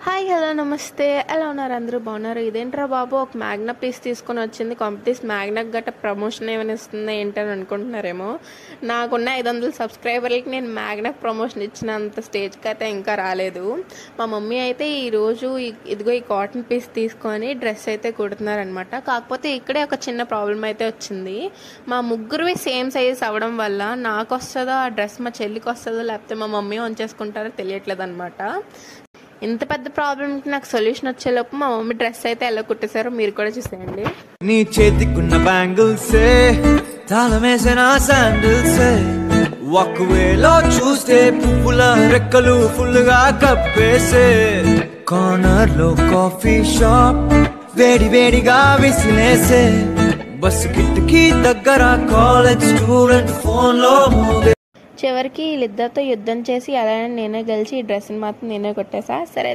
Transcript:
Hi hello నమస్తే, ఎలా ఉన్నారు? అందరూ బాగున్నారు? ఇదేంట్రా బాబు, ఒక మ్యాగ్నా పీస్ తీసుకొని వచ్చింది, కాంపిటీస్ మ్యాగ్నా గట్ట ప్రమోషన్ ఏమైనా ఇస్తుందా ఏంటని అనుకుంటున్నారేమో. నాకున్న 500 సబ్స్క్రైబర్లకి నేను మ్యాగ్నా ప్రమోషన్ ఇచ్చినంత స్టేజ్కి అయితే ఇంకా రాలేదు. మా మమ్మీ అయితే ఈరోజు ఇదిగో ఈ కాటన్ పీస్ తీసుకొని డ్రెస్ అయితే కుడుతున్నారనమాట. కాకపోతే ఇక్కడే ఒక చిన్న ప్రాబ్లం అయితే వచ్చింది. మా ముగ్గురువి సేమ్ సైజ్ అవ్వడం వల్ల నాకు వస్తుందో ఆ డ్రెస్ మా చెల్లికి వస్తుందో లేకపోతే మా మమ్మీ ఉంచేసుకుంటారో తెలియట్లేదు అనమాట. ఇంత పెద్ద ప్రాబ్లంకి నాకు సొల్యూషన్ వచ్చేలోపు మా మమ్మీ డ్రెస్ అయితే ఎలా కుట్టేశారో మీరు కూడా చూసేయండి. నీ చేతికున్న బ్యాంగిల్సే తాళమేసిన శాండిల్సే ఒక్కవేలో చూస్తే పువ్వుల రెక్కలు ఫుల్ గా కప్పేసే కార్నర్ లో కాఫీ షాప్ వేడి వేడిగా విసిలేసే బస్సు కిటికీ దగ్గర కాలేజ్ స్టూడెంట్ ఫోన్ లో మోగే. చివరికి వీళ్ళిద్దరితో యుద్ధం చేసి అలానే నేనే గెలిచి ఈ డ్రెస్ని మాత్రం నేనే కొట్టేసా. సరే.